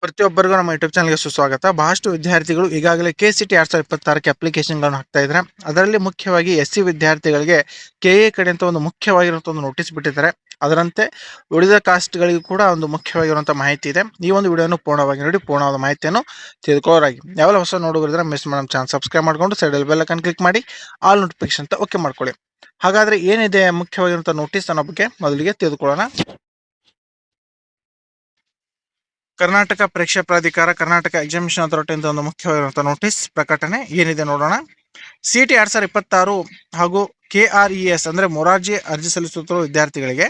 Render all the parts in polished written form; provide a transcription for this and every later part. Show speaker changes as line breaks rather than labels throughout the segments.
ಪ್ರತಿಯೊಬ್ಬರಿಗೂ ನಮ್ಮ ಯೂಟ್ಯೂಬ್ ಚಾನಲ್ಗೆ ಸುಸ್ವಾಗತ. ಬಹಳಷ್ಟು ವಿದ್ಯಾರ್ಥಿಗಳು ಈಗಾಗಲೇ KCET 2026ಕ್ಕೆ ಅಪ್ಲಿಕೇಶನ್ಗಳನ್ನು ಹಾಕ್ತಾ ಇದ್ದಾರೆ. ಅದರಲ್ಲಿ ಮುಖ್ಯವಾಗಿ SC ವಿದ್ಯಾರ್ಥಿಗಳಿಗೆ KA ಕಡೆಯಿಂದ ಒಂದು ಮುಖ್ಯವಾಗಿರುವಂತಹ ಒಂದು ನೋಟಿಸ್ ಬಿಟ್ಟಿದ್ದಾರೆ. ಅದರಂತೆ ಉಳಿದ ಕಾಸ್ಟ್ಗಳಿಗೂ ಕೂಡ ಒಂದು ಮುಖ್ಯವಾಗಿರುವಂತಹ ಮಾಹಿತಿ ಇದೆ. ಈ ಒಂದು ವಿಡಿಯೋನ ಪೂರ್ಣವಾಗಿ ನೋಡಿ ಪೂರ್ಣವಾದ ಮಾಹಿತಿಯನ್ನು ತಿಳಿದುಕೊಳ್ಳೋರಾಗಿ. ಯಾವೆಲ್ಲ ಹೊಸ ನೋಡುಗರಿದ್ರೆ ಮಿಸ್ ಮಾಡೋ ಚಾನಲ್ ಸಬ್ಸ್ಕ್ರೈಬ್ ಮಾಡ್ಕೊಂಡು ಸೈಡಲ್ಲಿ ಬೆಲ್ ಐಕಾನ್ ಕ್ಲಿಕ್ ಮಾಡಿ ಆಲ್ ನೋಟಿಫಿಕೇಶನ್ ಅಂತ ಓಕೆ ಮಾಡ್ಕೊಳ್ಳಿ. ಹಾಗಾದ್ರೆ ಏನಿದೆ ಮುಖ್ಯವಾಗಿರುವಂತಹ ನೋಟಿಸ್ ಅನ್ನೋ ಬಗ್ಗೆ ಮೊದಲಿಗೆ ತಿಳಿದುಕೊಳ್ಳೋಣ. ಕರ್ನಾಟಕ ಪರೀಕ್ಷಾ ಪ್ರಾಧಿಕಾರ, ಕರ್ನಾಟಕ ಎಕ್ಸಾಮಿನೇಷನ್ ಅಥಾರಿಟಿ ಅಂತ ಒಂದು ಮುಖ್ಯವಾಗಿರುವಂತಹ ನೋಟಿಸ್ ಪ್ರಕಟಣೆ ಏನಿದೆ ನೋಡೋಣ. CET 2026 ಹಾಗೂ KRES ಅಂದ್ರೆ ಮೊರಾರ್ಜಿ ಅರ್ಜಿ ಸಲ್ಲಿಸುತ್ತಿರುವ ವಿದ್ಯಾರ್ಥಿಗಳಿಗೆ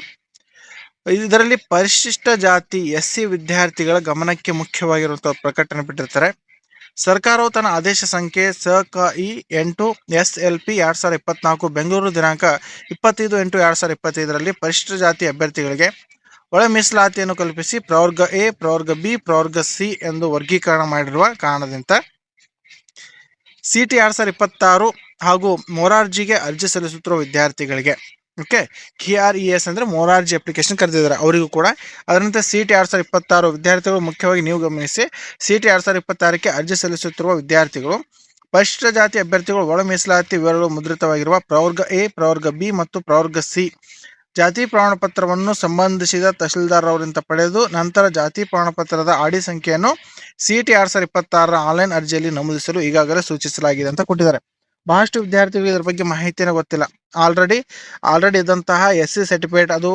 ಇದರಲ್ಲಿ ಪರಿಶಿಷ್ಟ ಜಾತಿ SC ವಿದ್ಯಾರ್ಥಿಗಳ ಗಮನಕ್ಕೆ ಮುಖ್ಯವಾಗಿರುವಂತಹ ಪ್ರಕಟಣೆ ಬಿಟ್ಟಿರ್ತಾರೆ. ಸರ್ಕಾರವು ತನ್ನ ಆದೇಶ ಸಂಖ್ಯೆ ಸ.ಕ.ಇ. 8 SLP 2024 ಬೆಂಗಳೂರು ದಿನಾಂಕ 25/8/2025 ಪರಿಶಿಷ್ಟ ಜಾತಿ ಅಭ್ಯರ್ಥಿಗಳಿಗೆ ಒಳ ಮೀಸಲಾತಿಯನ್ನು ಕಲ್ಪಿಸಿ ಪ್ರವರ್ಗ ಎ, ಪ್ರವರ್ಗ ಬಿ, ಪ್ರವರ್ಗ ಸಿ ಎಂದು ವರ್ಗೀಕರಣ ಮಾಡಿರುವ ಕಾರಣದಿಂದ CET 2026 ಹಾಗೂ ಮೊರಾರ್ಜಿಗೆ ಅರ್ಜಿ ಸಲ್ಲಿಸುತ್ತಿರುವ ವಿದ್ಯಾರ್ಥಿಗಳಿಗೆ KRES ಅಂದ್ರೆ ಮೊರಾರ್ಜಿ ಅಪ್ಲಿಕೇಶನ್ ಕರೆದಿದ್ದಾರೆ ಅವರಿಗೂ ಕೂಡ. ಅದರಂತೆ CET 2026 ವಿದ್ಯಾರ್ಥಿಗಳು ಮುಖ್ಯವಾಗಿ ನೀವು ಗಮನಿಸಿ, CET 2026ಕ್ಕೆ ಅರ್ಜಿ ಸಲ್ಲಿಸುತ್ತಿರುವ ವಿದ್ಯಾರ್ಥಿಗಳು ಪರಿಶಿಷ್ಟ ಜಾತಿ ಅಭ್ಯರ್ಥಿಗಳು ಒಳ ಮೀಸಲಾತಿ ವಿವರಗಳು ಮುದ್ರಿತವಾಗಿರುವ ಪ್ರವರ್ಗ ಎ, ಪ್ರವರ್ಗ ಬಿ ಮತ್ತು ಪ್ರವರ್ಗ ಸಿ ಜಾತಿ ಪ್ರಮಾಣ ಪತ್ರವನ್ನು ಸಂಬಂಧಿಸಿದ ತಹಶೀಲ್ದಾರ್ ಅವರಿಂದ ಪಡೆದು ನಂತರ ಜಾತಿ ಪ್ರಮಾಣ ಪತ್ರದ ಆಡಿ ಸಂಖ್ಯೆಯನ್ನು CET 2026 ಆನ್ಲೈನ್ ಅರ್ಜಿಯಲ್ಲಿ ನಮೂದಿಸಲು ಈಗಾಗಲೇ ಸೂಚಿಸಲಾಗಿದೆ ಅಂತ ಕೊಟ್ಟಿದ್ದಾರೆ. ಬಹಳಷ್ಟು ವಿದ್ಯಾರ್ಥಿಗಳು ಇದರ ಬಗ್ಗೆ ಮಾಹಿತಿನೇ ಗೊತ್ತಿಲ್ಲ. ಆಲ್ರೆಡಿ ಇದ್ದಂತಹ SC ಸರ್ಟಿಫಿಕೇಟ್ ಅದು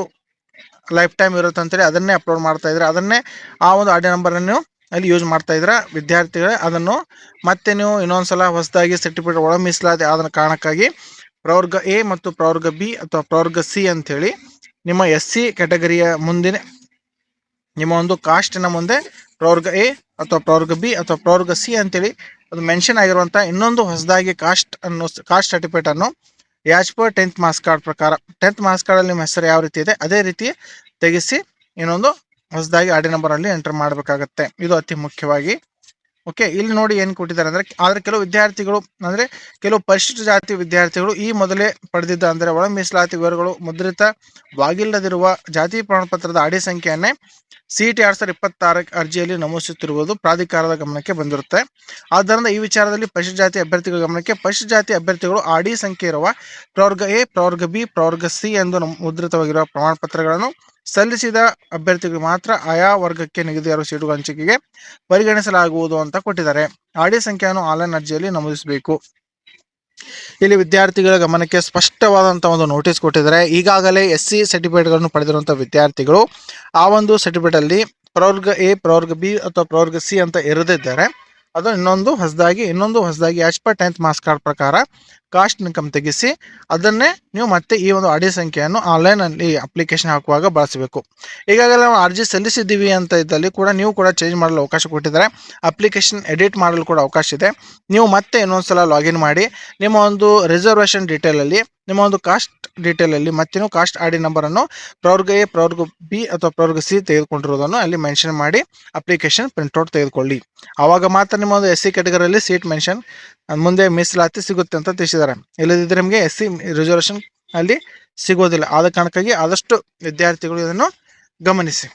ಲೈಫ್ ಟೈಮ್ ಇರುತ್ತೆ ಅಂತೇಳಿ ಅದನ್ನೇ ಅಪ್ಲೋಡ್ ಮಾಡ್ತಾ ಇದ್ರೆ, ಅದನ್ನೇ ಆ ಒಂದು ಆಡಿ ನಂಬರ್ ಅನ್ನು ಅಲ್ಲಿ ಯೂಸ್ ಮಾಡ್ತಾ ಇದ್ರೆ ವಿದ್ಯಾರ್ಥಿಗಳೇ ಅದನ್ನು ಮತ್ತೆ ನೀವು ಇನ್ನೊಂದ್ಸಲ ಹೊಸದಾಗಿ ಸರ್ಟಿಫಿಕೇಟ್ ಒಳ ಮೀಸಲಾತಿ ಆದ ಕಾರಣಕ್ಕಾಗಿ ಪ್ರವರ್ಗ ಎ ಮತ್ತು ಪ್ರವರ್ಗ ಬಿ ಅಥವಾ ಪ್ರವರ್ಗ ಸಿ ಅಂತ ಹೇಳಿ ನಿಮ್ಮ SC ಕ್ಯಾಟಗರಿಯ ಮುಂದೆ ನಿಮ್ಮ ಒಂದು ಕಾಸ್ಟ್ನ ಮುಂದೆ ಪ್ರವರ್ಗ ಎ ಅಥವಾ ಪ್ರವರ್ಗ ಬಿ ಅಥವಾ ಪ್ರವರ್ಗ ಸಿ ಅಂತೇಳಿ ಅದು ಮೆನ್ಷನ್ ಆಗಿರುವಂತಹ ಇನ್ನೊಂದು ಹೊಸದಾಗಿ ಕಾಸ್ಟ್ ಸರ್ಟಿಫಿಕೇಟ್ ಅನ್ನು as per 10th marks card ಪ್ರಕಾರ 10th ಮಾರ್ಕ್ಸ್ ಕಾರ್ಡ್ ಅಲ್ಲಿ ನಿಮ್ಮ ಹೆಸರು ಯಾವ ರೀತಿ ಇದೆ ಅದೇ ರೀತಿ ತೆಗೆಸಿ ಇನ್ನೊಂದು ಹೊಸದಾಗಿ ಆಡಿ ನಂಬರ್ ಅಲ್ಲಿ ಎಂಟರ್ ಮಾಡಬೇಕಾಗತ್ತೆ. ಇದು ಅತಿ ಮುಖ್ಯವಾಗಿ. ಇಲ್ಲಿ ನೋಡಿ ಏನ್ ಕೊಟ್ಟಿದ್ದಾರೆ ಅಂದ್ರೆ, ಆದ್ರೆ ಕೆಲವು ವಿದ್ಯಾರ್ಥಿಗಳು ಅಂದ್ರೆ ಕೆಲವು ಪರಿಶಿಷ್ಟ ಜಾತಿ ವಿದ್ಯಾರ್ಥಿಗಳು ಈ ಮೊದಲೇ ಪಡೆದಿದ್ದ ಅಂದ್ರೆ ಒಳ ಮೀಸಲಾತಿ ವಿವರಗಳು ಮುದ್ರಿತವಾಗಿಲ್ಲದಿರುವ ಜಾತಿ ಪ್ರಮಾಣ ಪತ್ರದ ಆಡಿ ಸಂಖ್ಯೆಯನ್ನೇ CET 2026 ಅರ್ಜಿಯಲ್ಲಿ ನಮೂದಿಸುತ್ತಿರುವುದು ಪ್ರಾಧಿಕಾರದ ಗಮನಕ್ಕೆ ಬಂದಿರುತ್ತೆ. ಆದ್ದರಿಂದ ಈ ವಿಚಾರದಲ್ಲಿ ಪರಿಶಿಷ್ಟ ಜಾತಿ ಅಭ್ಯರ್ಥಿಗಳ ಗಮನಕ್ಕೆ ಪರಿಶಿಷ್ಟ ಜಾತಿ ಅಭ್ಯರ್ಥಿಗಳು ಆಡಿ ಸಂಖ್ಯೆ ಇರುವ ಪ್ರವರ್ಗ ಎ, ಪ್ರವರ್ಗ ಬಿ, ಪ್ರವರ್ಗ ಸಿ ಎಂದು ಮುದ್ರಿತವಾಗಿರುವ ಪ್ರಮಾಣ ಪತ್ರಗಳನ್ನು ಸಲ್ಲಿಸಿದ ಅಭ್ಯರ್ಥಿಗಳು ಮಾತ್ರ ಆಯಾ ವರ್ಗಕ್ಕೆ ನಿಗದಿಯಾದ ಸೀಟುಗಳ ಹಂಚಿಕೆಗೆ ಪರಿಗಣಿಸಲಾಗುವುದು ಅಂತ ಕೊಟ್ಟಿದ್ದಾರೆ. ಆಡಿ ಸಂಖ್ಯೆಯನ್ನು ಆನ್ಲೈನ್ ಅರ್ಜಿಯಲ್ಲಿ ನಮೂದಿಸಬೇಕು. ಇಲ್ಲಿ ವಿದ್ಯಾರ್ಥಿಗಳ ಗಮನಕ್ಕೆ ಸ್ಪಷ್ಟವಾದಂತಹ ಒಂದು ನೋಟಿಸ್ ಕೊಟ್ಟಿದ್ದಾರೆ. ಈಗಾಗಲೇ SC ಸರ್ಟಿಫಿಕೇಟ್ಗಳನ್ನು ಪಡೆದಿರುವಂತಹ ವಿದ್ಯಾರ್ಥಿಗಳು ಆ ಒಂದು ಸರ್ಟಿಫಿಕೇಟ್ ಅಲ್ಲಿ ಪ್ರವರ್ಗ ಎ, ಪ್ರವರ್ಗ ಬಿ ಅಥವಾ ಪ್ರವರ್ಗ ಸಿ ಅಂತ ಇರದಿದ್ದಾರೆ ಅದು ಇನ್ನೊಂದು ಹೊಸದಾಗಿ as per 10th marks card ಪ್ರಕಾರ ಕಾಸ್ಟ್ ಇನ್ಕಮ್ ತೆಗಿಸಿ ಅದನ್ನೇ ನೀವು ಮತ್ತೆ ಈ ಒಂದು ಆಡಿ ಸಂಖ್ಯೆಯನ್ನು ಆನ್ಲೈನ್ ಅಲ್ಲಿ ಅಪ್ಲಿಕೇಶನ್ ಹಾಕುವಾಗ ಬಳಸಬೇಕು. ಈಗಾಗಲೇ ನಾವು ಅರ್ಜಿ ಸಲ್ಲಿಸಿದ್ದೀವಿ ಅಂತ ಇದ್ದಲ್ಲಿ ಕೂಡ ನೀವು ಕೂಡ ಚೇಂಜ್ ಮಾಡಲು ಅವಕಾಶ ಕೊಟ್ಟಿದ್ದಾರೆ. ಅಪ್ಲಿಕೇಶನ್ ಎಡಿಟ್ ಮಾಡಲು ಕೂಡ ಅವಕಾಶ ಇದೆ. ನೀವು ಮತ್ತೆ ಇನ್ನೊಂದ್ಸಲ ಲಾಗಿನ್ ಮಾಡಿ ನಿಮ್ಮ ಒಂದು ರಿಸರ್ವೇಶನ್ ಡೀಟೇಲ್ ಅಲ್ಲಿ ನಿಮ್ಮ ಒಂದು ಕಾಸ್ಟ್ ಡೀಟೇಲ್ ಅಲ್ಲಿ ಮತ್ತೆ ಕಾಸ್ಟ್ ಆಡಿ ನಂಬರ್ ಅನ್ನು ಪ್ರವರ್ಗ ಎ, ಪ್ರವರ್ಗ ಬಿ ಅಥವಾ ಪ್ರವರ್ಗ ಸಿ ತೆಗೆದುಕೊಂಡಿರುವುದನ್ನು ಅಲ್ಲಿ ಮೆನ್ಷನ್ ಮಾಡಿ ಅಪ್ಲಿಕೇಶನ್ ಪ್ರಿಂಟ್ಔಟ್ ತೆಗೆದುಕೊಳ್ಳಿ. ಆವಾಗ ಮಾತ್ರ ನಿಮ್ಮ ಒಂದು SC ಕ್ಯಾಟಗರಿಯಲ್ಲಿ ಸೀಟ್ ಮೆನ್ಷನ್ ಮುಂದೆ ಮೀಸಲಾತಿ ಸಿಗುತ್ತೆ ಅಂತ ತಿಳಿಸಿದ್ದಾರೆ. ಇಲ್ಲದಿದ್ದರೆ ನಿಮಗೆ SC ರಿಸರ್ವೇಶನ್ ಅಲ್ಲಿ ಸಿಗೋದಿಲ್ಲ. ಆದ ಕಾರಣಕ್ಕಾಗಿ ಆದಷ್ಟು ವಿದ್ಯಾರ್ಥಿಗಳು ಇದನ್ನು ಗಮನಿಸಿ.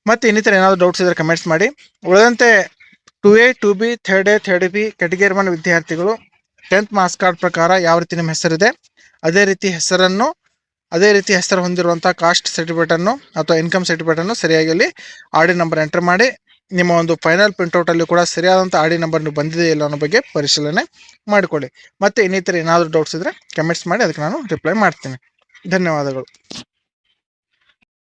ಮತ್ತೆ ಇನ್ನಿತರ ಏನಾದರೂ ಡೌಟ್ಸ್ ಇದ್ರೆ ಕಮೆಂಟ್ಸ್ ಮಾಡಿ. ಉಳಿದಂತೆ 2A, 2B, 3A, 3B category 1 ವಿದ್ಯಾರ್ಥಿಗಳು 10th ಮಾರ್ಕ್ಸ್ ಕಾರ್ಡ್ ಪ್ರಕಾರ ಯಾವ ರೀತಿ ನಿಮ್ಮ ಹೆಸರಿದೆ ಅದೇ ರೀತಿ ಹೆಸರು ಹೊಂದಿರುವಂತಹ ಕಾಸ್ಟ್ ಸರ್ಟಿಫಿಕೇಟ್ ಅನ್ನು ಅಥವಾ ಇನ್ಕಮ್ ಸರ್ಟಿಫಿಕೇಟ್ ಅನ್ನು ಸರಿಯಾಗಿ ಅಲ್ಲಿ ಆಡಿ ನಂಬರ್ ಎಂಟರ್ ಮಾಡಿ ನಿಮ್ಮ ಒಂದು ಫೈನಲ್ ಪ್ರಿಂಟ್ಔಟ್ ಅಲ್ಲಿ ಕೂಡ ಸರಿಯಾದಂಥ ಆಡಿ ನಂಬರ್ ಬಂದಿದೆ ಇಲ್ಲ ಅನ್ನೋ ಬಗ್ಗೆ ಪರಿಶೀಲನೆ ಮಾಡಿಕೊಳ್ಳಿ. ಮತ್ತೆ ಇನ್ನಿತರ ಏನಾದರೂ ಡೌಟ್ಸ್ ಇದ್ರೆ ಕಮೆಂಟ್ಸ್ ಮಾಡಿ ಅದಕ್ಕೆ ನಾನು ರಿಪ್ಲೈ ಮಾಡ್ತೀನಿ. ಧನ್ಯವಾದಗಳು.